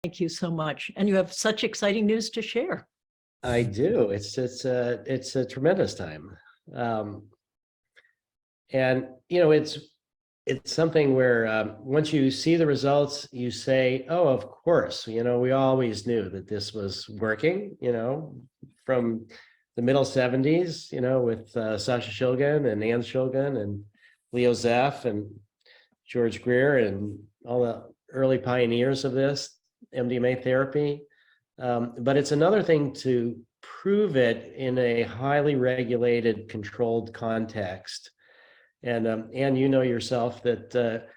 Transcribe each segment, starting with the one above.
Thank you so much. And you have such exciting news to share. I do. It's a tremendous time. And it's something where once you see the results, you say, oh, of course, we always knew that this was working, from the middle 70s, with Sasha Shulgin and Ann Shulgin and Leo Zeff and George Greer and all the early pioneers of this MDMA therapy. But it's another thing to prove it in a highly regulated, controlled context. And yourself that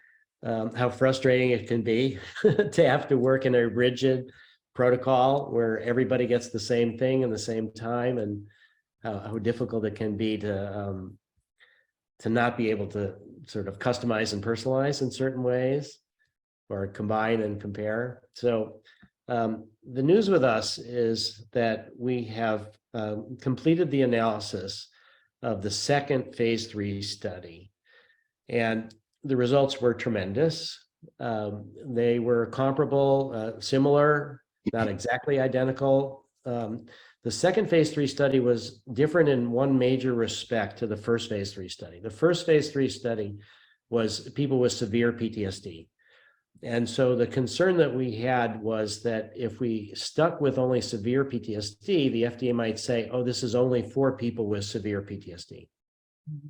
how frustrating it can be to have to work in a rigid protocol where everybody gets the same thing in the same time, and how difficult it can be to not be able to sort of customize and personalize in certain ways, or combine and compare. So the news with us is that we have completed the analysis of the second phase 3 study, and the results were tremendous. They were comparable, similar, not exactly identical. The second phase 3 study was different in one major respect to the first phase 3 study. The first phase 3 study was people with severe PTSD. And so the concern that we had was that if we stuck with only severe PTSD, the FDA might say, oh, this is only for people with severe PTSD. Mm-hmm.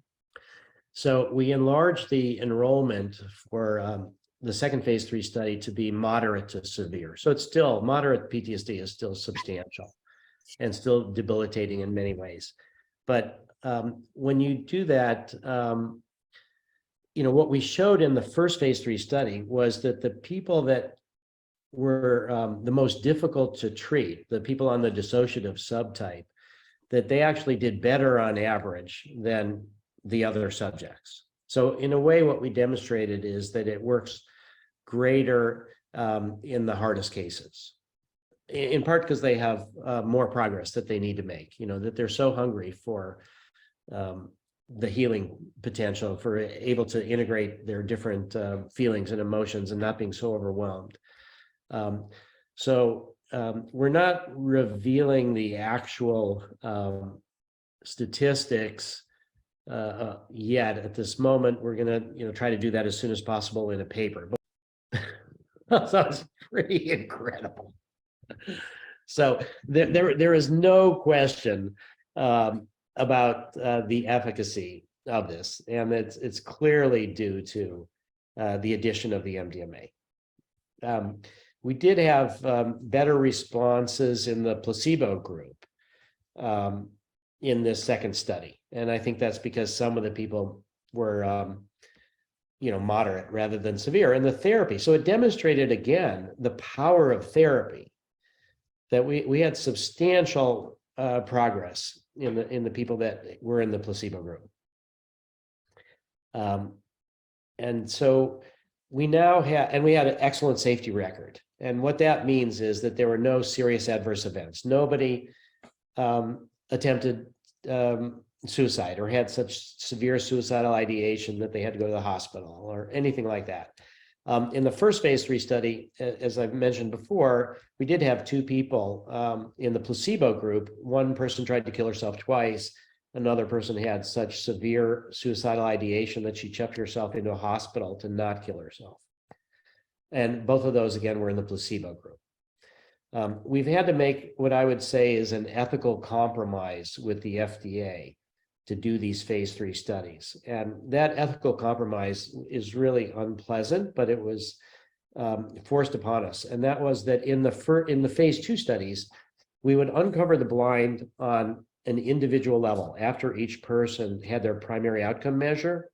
So we enlarged the enrollment for the second phase 3 study to be moderate to severe. So it's still, moderate PTSD is still substantial and still debilitating in many ways. But when you do that, what we showed in the first phase 3 study was that the people that were the most difficult to treat, the people on the dissociative subtype, that they actually did better on average than the other subjects. So in a way, what we demonstrated is that it works greater in the hardest cases, in part because they have more progress that they need to make, that they're so hungry for the healing potential, for able to integrate their different feelings and emotions and not being so overwhelmed. So we're not revealing the actual statistics yet at this moment. We're going to try to do that as soon as possible in a paper. But sounds pretty incredible. So there is no question about the efficacy of this, and it's clearly due to the addition of the MDMA. We did have better responses in the placebo group in this second study, and I think that's because some of the people were moderate rather than severe in the therapy. So it demonstrated again the power of therapy, that we had substantial progress in the people that were in the placebo group. And so we now have, and we had an excellent safety record. And what that means is that there were no serious adverse events. Nobody attempted suicide or had such severe suicidal ideation that they had to go to the hospital or anything like that. In the first phase 3 study, as I've mentioned before, we did have 2 people in the placebo group. One person tried to kill herself twice. Another person had such severe suicidal ideation that she checked herself into a hospital to not kill herself. And both of those, again, were in the placebo group. We've had to make what I would say is an ethical compromise with the FDA to do these phase 3 studies. And that ethical compromise is really unpleasant, but it was forced upon us. And that was that in the phase 2 studies, we would uncover the blind on an individual level after each person had their primary outcome measure.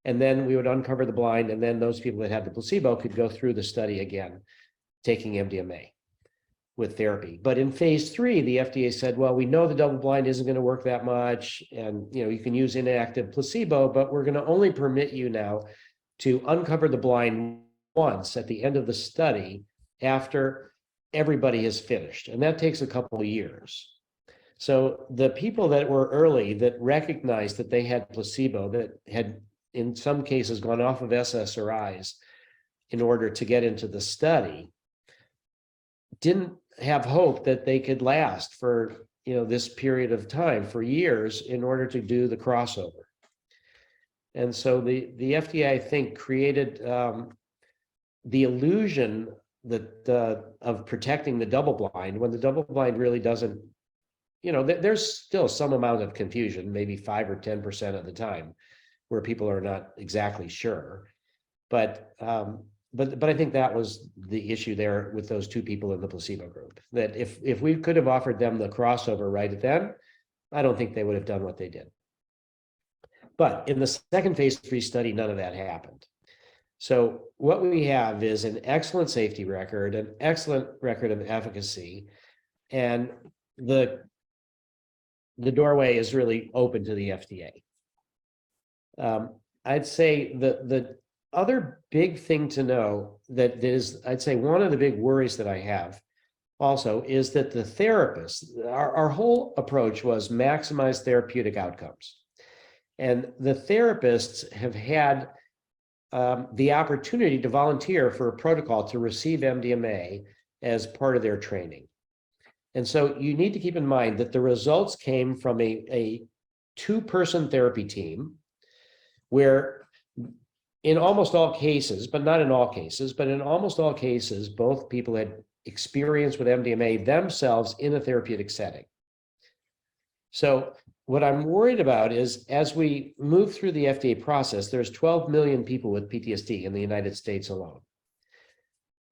And then we would uncover the blind, and then those people that had the placebo could go through the study again, taking MDMA with therapy. But in phase 3, the FDA said, well, we know the double blind isn't going to work that much, and you can use inactive placebo, but we're going to only permit you now to uncover the blind once at the end of the study after everybody has finished. And that takes a couple of years. So the people that were early, that recognized that they had placebo, that had in some cases gone off of SSRIs in order to get into the study, didn't have hope that they could last for, this period of time, for years, in order to do the crossover. And so the FDA, I think, created the illusion that of protecting the double blind, when the double blind really doesn't, there's still some amount of confusion, maybe 5 or 10% of the time, where people are not exactly sure. But I think that was the issue there with those two people in the placebo group, that if we could have offered them the crossover right then, I don't think they would have done what they did. But in the second phase 3 study, none of that happened. So what we have is an excellent safety record, an excellent record of efficacy, and the doorway is really open to the FDA. I'd say the other big thing to know that is, I'd say one of the big worries that I have also is that the therapists, our whole approach was maximize therapeutic outcomes. And the therapists have had the opportunity to volunteer for a protocol to receive MDMA as part of their training. And so you need to keep in mind that the results came from a 2-person therapy team, where in almost all cases, but not in all cases, but in almost all cases, both people had experience with MDMA themselves in a therapeutic setting. So what I'm worried about is, as we move through the FDA process, there's 12 million people with PTSD in the United States alone.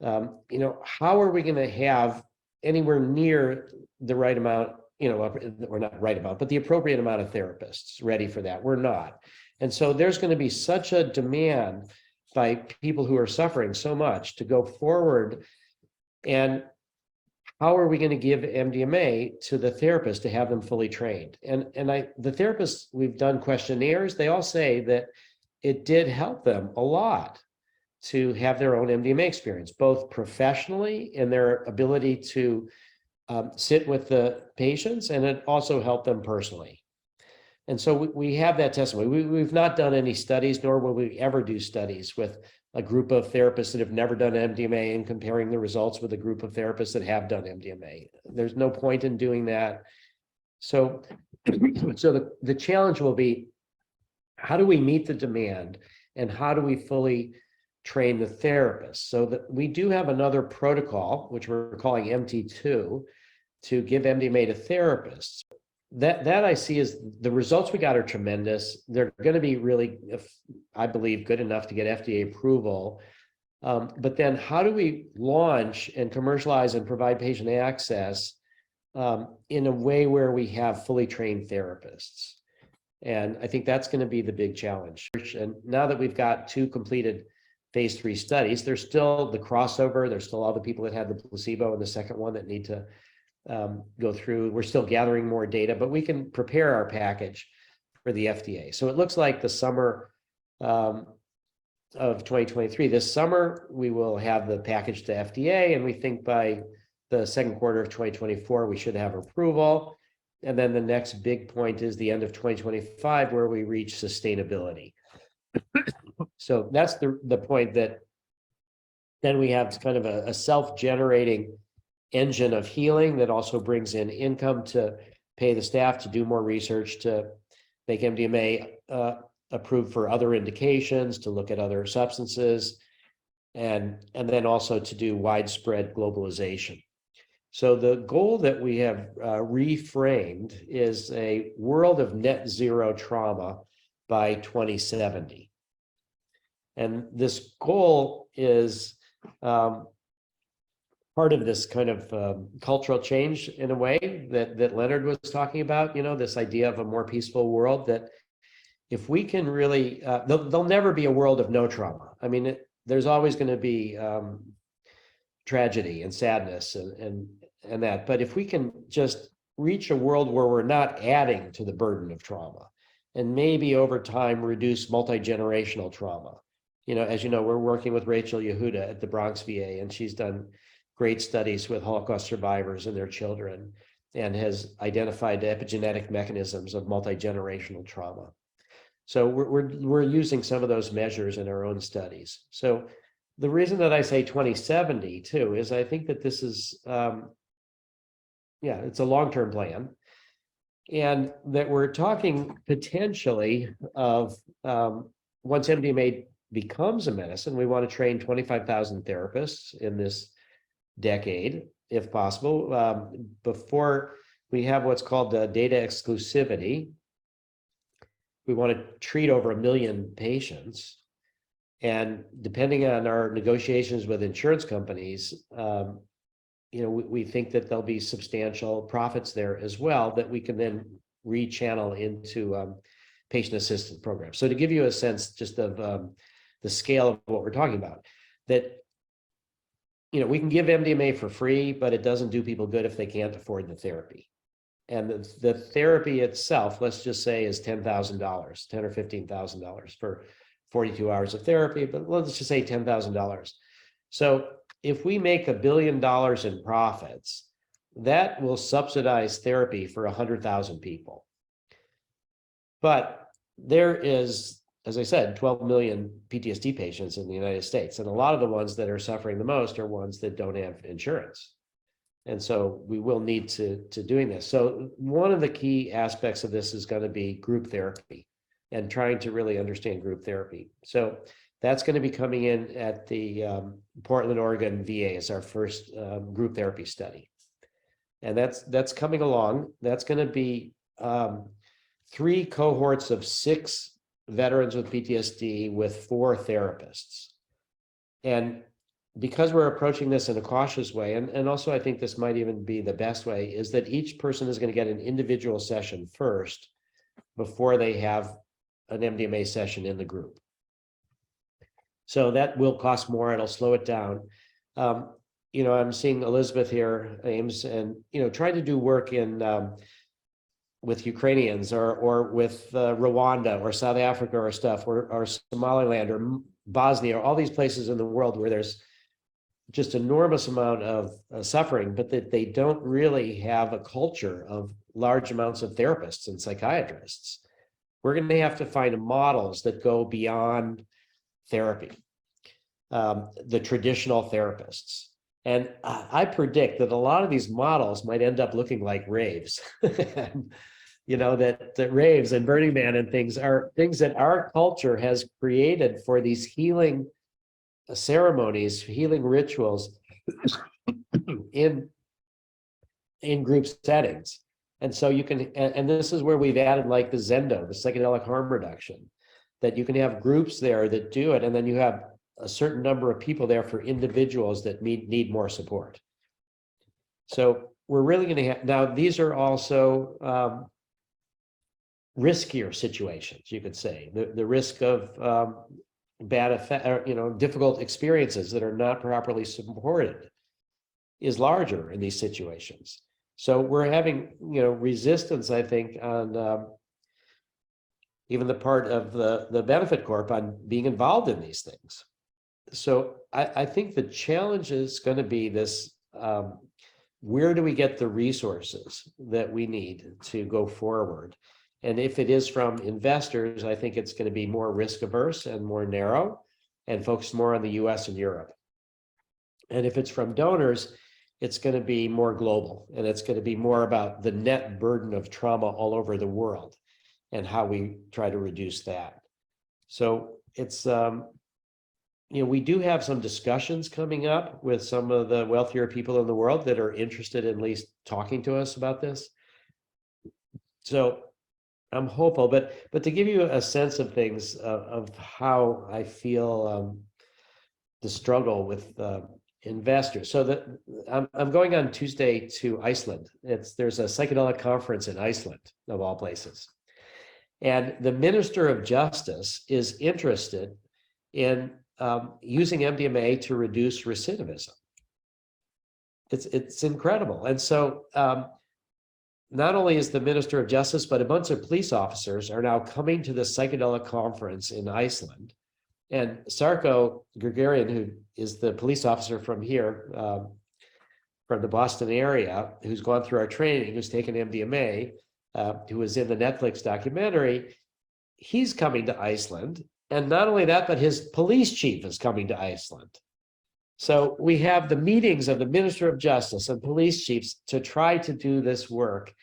How are we going to have anywhere near the right amount, or not right amount, but the appropriate amount of therapists ready for that? We're not. And so there's going to be such a demand by people who are suffering so much to go forward. And how are we going to give MDMA to the therapist to have them fully trained? And the therapists, we've done questionnaires, they all say that it did help them a lot to have their own MDMA experience, both professionally in their ability to sit with the patients, and it also helped them personally. And so we have that testimony. We've not done any studies, nor will we ever do studies with a group of therapists that have never done MDMA and comparing the results with a group of therapists that have done MDMA. There's no point in doing that. So the challenge will be, how do we meet the demand, and how do we fully train the therapists? So that we do have another protocol, which we're calling MT2, to give MDMA to therapists. That I see as the results we got are tremendous. They're going to be really, I believe, good enough to get FDA approval. But then how do we launch and commercialize and provide patient access in a way where we have fully trained therapists? And I think that's going to be the big challenge. And now that we've got 2 completed phase 3 studies, there's still the crossover. There's still all the people that had the placebo and the second one that need to go through. We're still gathering more data, but we can prepare our package for the FDA. So it looks like the summer of 2023, this summer, we will have the package to FDA, and we think by the second quarter of 2024, we should have approval. And then the next big point is the end of 2025, where we reach sustainability. So that's the point, that then we have kind of a self-generating engine of healing that also brings in income to pay the staff to do more research, to make MDMA approved for other indications, to look at other substances, and then also to do widespread globalization. So the goal that we have reframed is a world of net zero trauma by 2070. And this goal is part of this kind of cultural change, in a way that Leonard was talking about, this idea of a more peaceful world, that if we can really, there'll never be a world of no trauma. I mean, there's always going to be tragedy and sadness and that, but if we can just reach a world where we're not adding to the burden of trauma, and maybe over time reduce multi-generational trauma. As you know, we're working with Rachel Yehuda at the Bronx VA, and she's done great studies with Holocaust survivors and their children, and has identified epigenetic mechanisms of multi-generational trauma. So we're using some of those measures in our own studies. So the reason that I say 2070 too is I think that this is, it's a long-term plan. And that we're talking potentially of once MDMA becomes a medicine, we want to train 25,000 therapists in this decade, if possible, before we have what's called data exclusivity. We want to treat over 1 million patients. And depending on our negotiations with insurance companies, we think that there'll be substantial profits there as well that we can then rechannel into patient assistance programs. So to give you a sense just of the scale of what we're talking about, that we can give MDMA for free, but it doesn't do people good if they can't afford the therapy. And the therapy itself, let's just say, is $10,000, $10,000 or $15,000 for 42 hours of therapy, but let's just say $10,000. So if we make $1 billion in profits, that will subsidize therapy for 100,000 people. But there is, as I said, 12 million PTSD patients in the United States. And a lot of the ones that are suffering the most are ones that don't have insurance. And so we will need to doing this. So one of the key aspects of this is going to be group therapy and trying to really understand group therapy. So that's going to be coming in at the Portland, Oregon VA as our first group therapy study. And that's coming along. That's going to be 3 cohorts of 6 veterans with PTSD with 4 therapists. And because we're approaching this in a cautious way, and also I think this might even be the best way, is that each person is going to get an individual session first before they have an MDMA session in the group. So that will cost more. It'll slow it down. I'm seeing Elizabeth here, Ames, and trying to do work in with Ukrainians or with Rwanda or South Africa or stuff, or Somaliland or Bosnia, or all these places in the world where there's just enormous amount of suffering, but that they don't really have a culture of large amounts of therapists and psychiatrists. We're going to have to find models that go beyond therapy, the traditional therapists. And I predict that a lot of these models might end up looking like raves. That raves and Burning Man and things are things that our culture has created for these healing ceremonies, healing rituals in group settings. And so you can, and this is where we've added like the Zendo, the psychedelic harm reduction, that you can have groups there that do it, and then you have a certain number of people there for individuals that need more support. So we're really going to have, now these are also riskier situations, you could say. The risk of bad effect, difficult experiences that are not properly supported is larger in these situations. So we're having, resistance, I think, on even the part of the benefit corp on being involved in these things. So I think the challenge is going to be this, where do we get the resources that we need to go forward? And if it is from investors, I think it's going to be more risk averse and more narrow and focus more on the US and Europe. And if it's from donors, it's going to be more global, and it's going to be more about the net burden of trauma all over the world and how we try to reduce that. So it's, we do have some discussions coming up with some of the wealthier people in the world that are interested in at least talking to us about this. So I'm hopeful, but to give you a sense of things, of how I feel the struggle with investors. So that I'm going on Tuesday to Iceland. There's a psychedelic conference in Iceland, of all places. And the Minister of Justice is interested in using MDMA to reduce recidivism. It's incredible. And so not only is the Minister of Justice, but a bunch of police officers are now coming to the psychedelic conference in Iceland. And Sarko Gregorian, who is the police officer from here, from the Boston area, who's gone through our training, who's taken MDMA, who was in the Netflix documentary, he's coming to Iceland. And not only that, but his police chief is coming to Iceland. So we have the meetings of the Minister of Justice and police chiefs to try to do this work.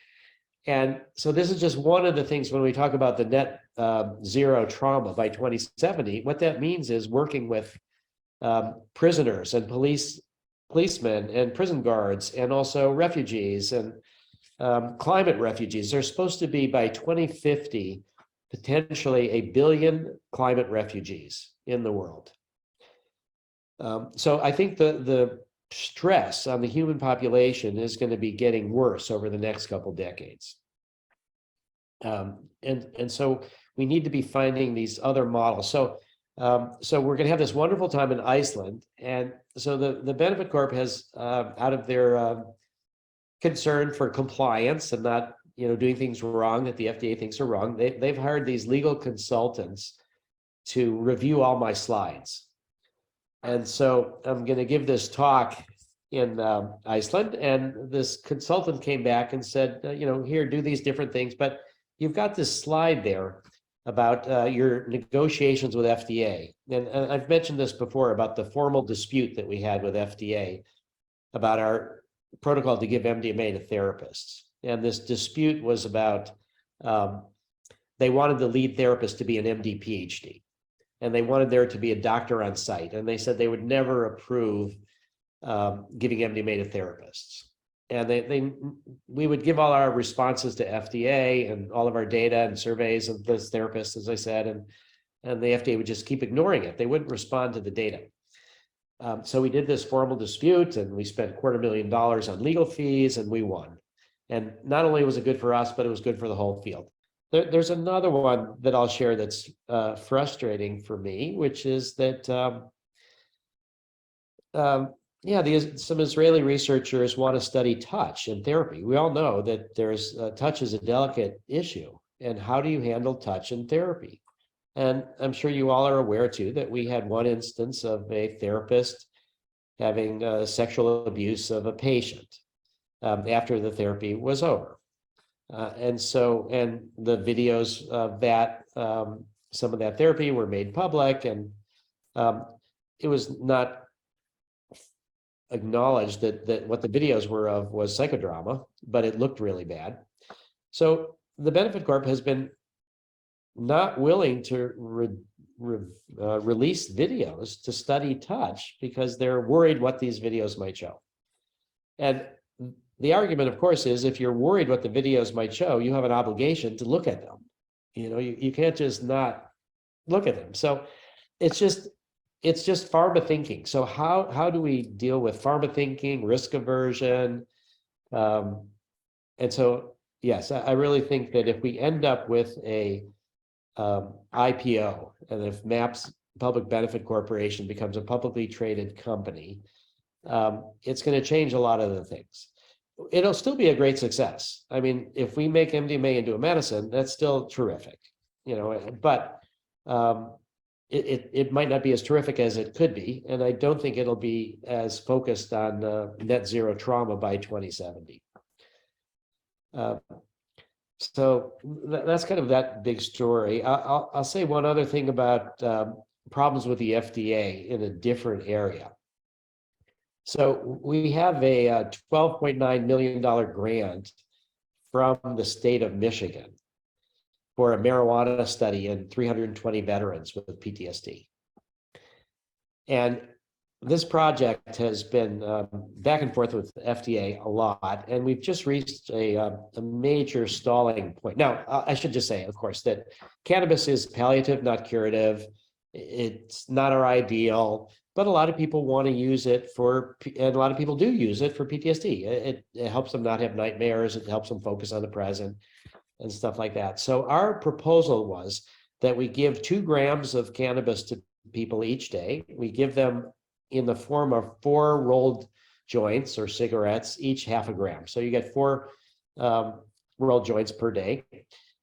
And so this is just one of the things when we talk about the net zero trauma by 2070, what that means is working with prisoners and policemen and prison guards and also refugees and climate refugees. There's supposed to be by 2050, potentially 1 billion climate refugees in the world. So I think the stress on the human population is going to be getting worse over the next couple decades. And so we need to be finding these other models. So we're going to have this wonderful time in Iceland. And so the Benefit Corp has, out of their concern for compliance and not doing things wrong that the FDA thinks are wrong, they've hired these legal consultants to review all my slides. And so I'm going to give this talk in Iceland, and this consultant came back and said, here, do these different things, but you've got this slide there about your negotiations with FDA. And I've mentioned this before about the formal dispute that we had with FDA about our protocol to give MDMA to therapists. And this dispute was about, they wanted the lead therapist to be an MD PhD. And they wanted there to be a doctor on site. And they said they would never approve giving MDMA to therapists. And we would give all our responses to FDA and all of our data and surveys of those therapists, as I said, and the FDA would just keep ignoring it. They wouldn't respond to the data. So we did this formal dispute, and we spent $250,000 on legal fees, and we won. And not only was it good for us, but it was good for the whole field. There's another one that I'll share that's frustrating for me, which is that, some Israeli researchers want to study touch in therapy. We all know that touch is a delicate issue. And how do you handle touch in therapy? And I'm sure you all are aware, too, that we had one instance of a therapist having sexual abuse of a patient after the therapy was over. And the videos of that, some of that therapy were made public, and it was not acknowledged that what the videos were of was psychodrama, but it looked really bad. So the Benefit Corp has been not willing to release videos to study touch because they're worried what these videos might show. And the argument, of course, is if you're worried what the videos might show, you have an obligation to look at them. You can't just not look at them. So it's just pharma thinking. So how do we deal with pharma thinking, risk aversion? And so, yes, I really think that if we end up with a IPO, and if MAPS Public Benefit Corporation becomes a publicly traded company, it's going to change a lot of the things. It'll still be a great success. I mean, if we make MDMA into a medicine, that's still terrific, but it might not be as terrific as it could be. And I don't think it'll be as focused on net zero trauma by 2070. So that's kind of that big story. I'll say one other thing about problems with the FDA in a different area. So we have a $12.9 million grant from the state of Michigan for a marijuana study in 320 veterans with PTSD. And this project has been back and forth with the FDA a lot, and we've just reached a major stalling point. Now, I should just say, of course, that cannabis is palliative, not curative. It's not our ideal, but a lot of people want to use it and a lot of people do use it for PTSD. It helps them not have nightmares. It helps them focus on the present and stuff like that. So our proposal was that we give 2 grams of cannabis to people each day. We give them in the form of 4 rolled joints or cigarettes, each half a gram. So you get 4 rolled joints per day.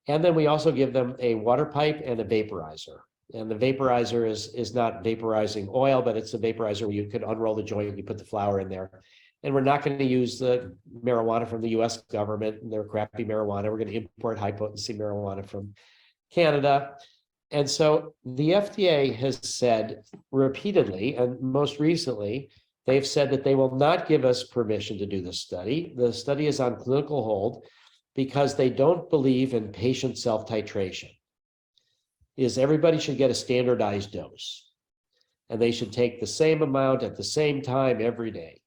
And then we also give them a water pipe and a vaporizer. And the vaporizer is not vaporizing oil, but it's a vaporizer where you could unroll the joint and you put the flower in there. And we're not going to use the marijuana from the US government and their crappy marijuana. We're going to import high potency marijuana from Canada. And so the FDA has said repeatedly, and most recently, they've said that they will not give us permission to do the study. The study is on clinical hold because they don't believe in patient self-titration. Is everybody should get a standardized dose, and they should take the same amount at the same time every day.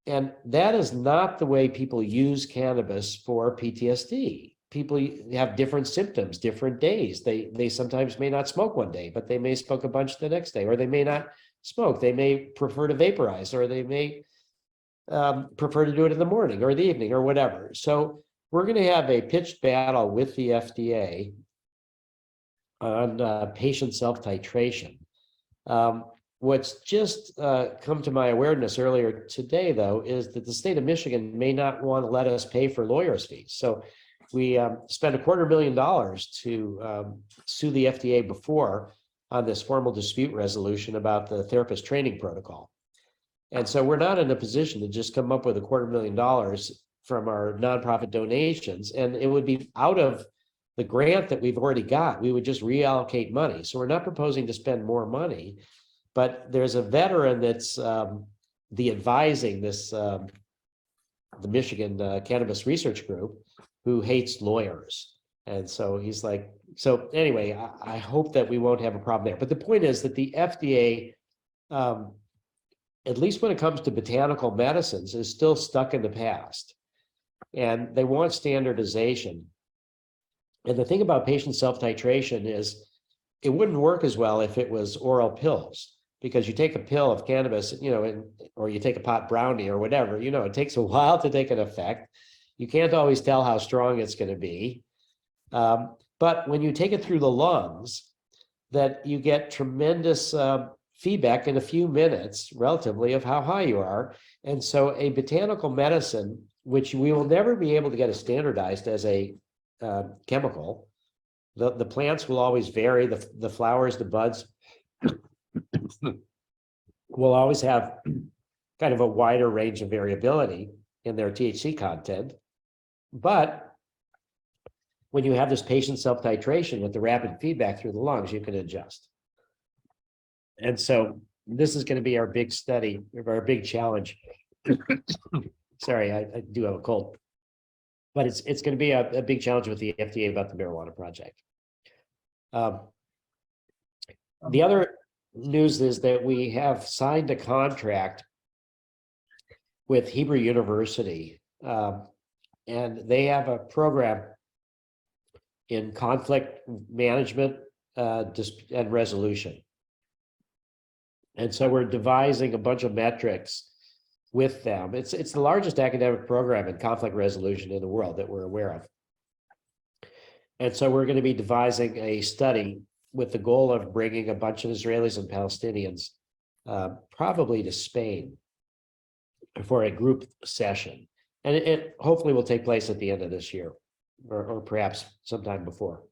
And that is not the way people use cannabis for PTSD. People have different symptoms, different days. They sometimes may not smoke one day, but they may smoke a bunch the next day, or they may not smoke. They may prefer to vaporize, or they may prefer to do it in the morning or the evening or whatever. So we're going to have a pitched battle with the FDA on patient self-titration. What's just come to my awareness earlier today, though, is that the state of Michigan may not want to let us pay for lawyers' fees. So we spent $250,000 to sue the FDA before on this formal dispute resolution about the therapist training protocol. And so we're not in a position to just come up with $250,000 from our nonprofit donations, and it would be out of the grant that we've already got. We would just reallocate money. So we're not proposing to spend more money. But there's a veteran that's the advising this, the Michigan Cannabis Research Group, who hates lawyers. And so he's like, so anyway, I hope that we won't have a problem there. But the point is that the FDA, at least when it comes to botanical medicines, is still stuck in the past. And they want standardization. And the thing about patient self-titration is it wouldn't work as well if it was oral pills. Because you take a pill of cannabis, or you take a pot brownie or whatever, it takes a while to take an effect. You can't always tell how strong it's going to be. But when you take it through the lungs, that you get tremendous feedback in a few minutes, relatively, of how high you are. And so a botanical medicine, which we will never be able to get standardized as a chemical, the plants will always vary, the flowers, the buds, will always have kind of a wider range of variability in their THC content. But when you have this patient self-titration with the rapid feedback through the lungs, you can adjust. And so this is going to be our big study, our big challenge. Sorry, I do have a cold. But it's going to be a big challenge with the FDA about the marijuana project. The other news is that we have signed a contract with Hebrew University, and they have a program in conflict management and resolution. And so we're devising a bunch of metrics with them. It's the largest academic program in conflict resolution in the world that we're aware of. And so we're going to be devising a study with the goal of bringing a bunch of Israelis and Palestinians probably to Spain for a group session. And it hopefully will take place at the end of this year, or perhaps sometime before.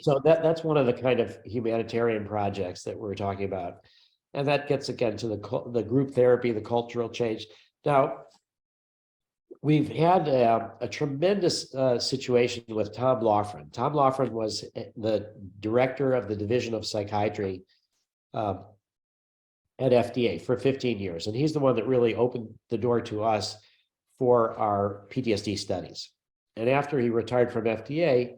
So that's one of the kind of humanitarian projects that we're talking about. And that gets again to the group therapy, the cultural change. Now, we've had a tremendous situation with Tom Laughlin. Tom Laughlin was the director of the Division of Psychiatry at FDA for 15 years. And he's the one that really opened the door to us for our PTSD studies. And after he retired from FDA,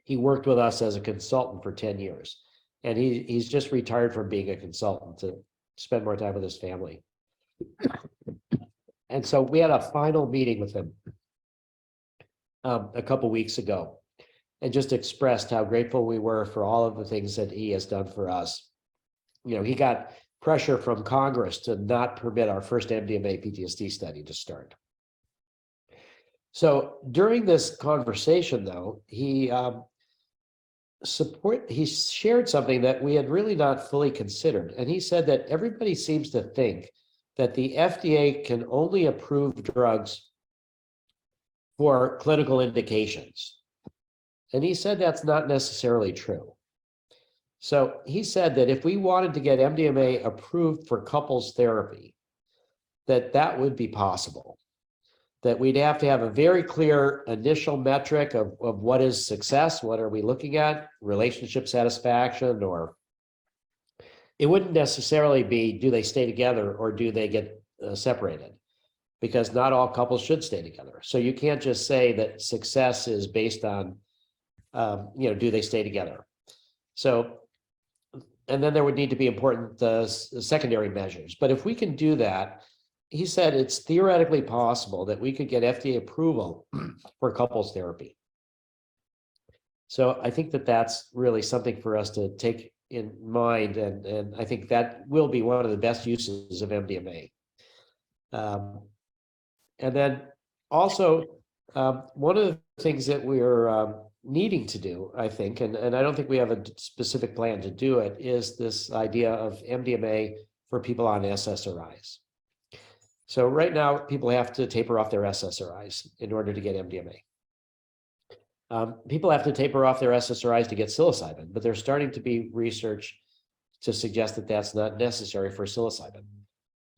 he worked with us as a consultant for 10 years. And he's just retired from being a consultant to spend more time with his family. And so we had a final meeting with him a couple weeks ago, and just expressed how grateful we were for all of the things that he has done for us. He got pressure from Congress to not permit our first MDMA PTSD study to start. So during this conversation, though, he shared something that we had really not fully considered. And he said that everybody seems to think that the FDA can only approve drugs for clinical indications. And he said that's not necessarily true. So he said that if we wanted to get MDMA approved for couples therapy, that would be possible. That we'd have to have a very clear initial metric of what is success, what are we looking at, relationship satisfaction, or it wouldn't necessarily be, do they stay together or do they get separated? Because not all couples should stay together. So you can't just say that success is based on, do they stay together? So, and then there would need to be important secondary measures. But if we can do that, he said it's theoretically possible that we could get FDA approval for couples therapy. So I think that that's really something for us to take in mind. And I think that will be one of the best uses of MDMA. And then also, one of the things that we're needing to do, I think, and I don't think we have a specific plan to do it, is this idea of MDMA for people on SSRIs. So right now, people have to taper off their SSRIs in order to get MDMA. People have to taper off their SSRIs to get psilocybin, but there's starting to be research to suggest that that's not necessary for psilocybin.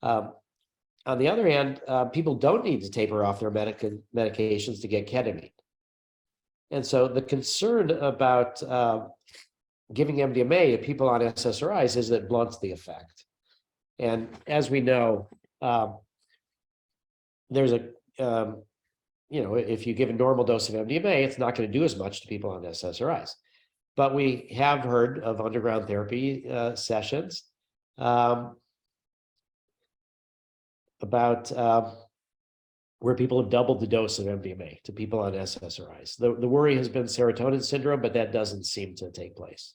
On the other hand, people don't need to taper off their medications to get ketamine. And so the concern about giving MDMA to people on SSRIs is that it blunts the effect. And as we know, there's a, if you give a normal dose of MDMA, it's not going to do as much to people on SSRIs. But we have heard of underground therapy sessions about where people have doubled the dose of MDMA to people on SSRIs. The worry has been serotonin syndrome, but that doesn't seem to take place.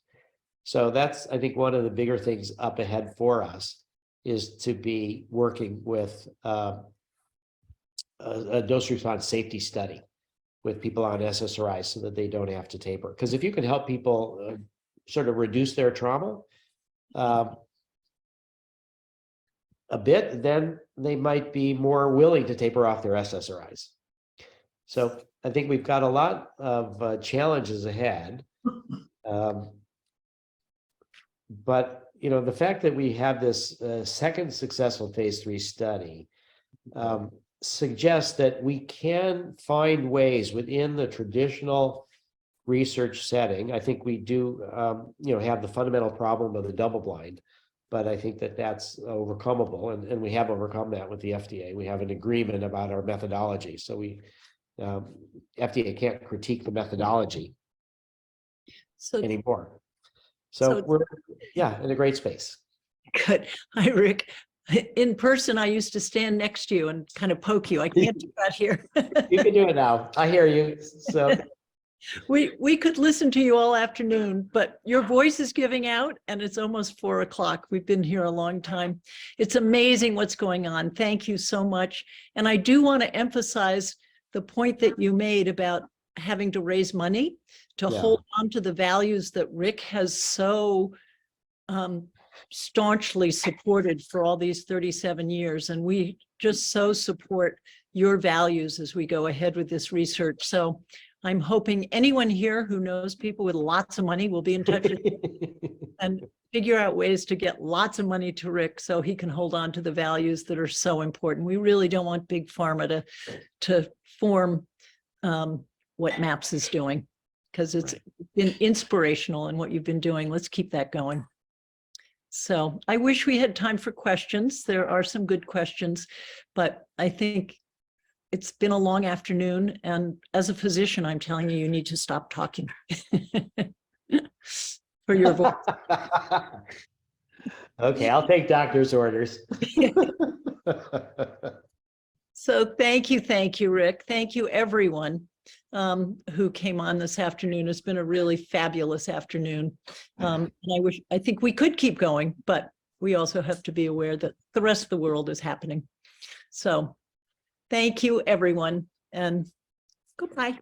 So that's, I think, one of the bigger things up ahead for us is to be working with a dose response safety study with people on SSRIs so that they don't have to taper. Because if you can help people sort of reduce their trauma a bit, then they might be more willing to taper off their SSRIs. So I think we've got a lot of challenges ahead. But, the fact that we have this second successful phase 3 study suggests that we can find ways within the traditional research setting. I think we do, have the fundamental problem of the double blind, but I think that that's overcomable, and we have overcome that with the FDA. We have an agreement about our methodology, so FDA can't critique the methodology anymore. So we're, in a great space. Good. Hi, Rick. In person, I used to stand next to you and kind of poke you. I can't do that here. You can do it now. I hear you. So we could listen to you all afternoon, but your voice is giving out and it's almost 4 o'clock. We've been here a long time. It's amazing what's going on. Thank you so much. And I do want to emphasize the point that you made about having to raise money to hold on to the values that Rick has so staunchly supported for all these 37 years. And we just so support your values as we go ahead with this research. So I'm hoping anyone here who knows people with lots of money will be in touch with you and figure out ways to get lots of money to Rick so he can hold on to the values that are so important. We really don't want big pharma to form what MAPS is doing, because it's been inspirational in what you've been doing. Let's keep that going. So I wish we had time for questions. There are some good questions, but I think it's been a long afternoon. And as a physician, I'm telling you, you need to stop talking for your voice. Okay, I'll take doctor's orders. So thank you, Rick. Thank you, everyone who came on this afternoon. It's been a really fabulous afternoon. And I think we could keep going, but we also have to be aware that the rest of the world is happening. So thank you, everyone, and goodbye.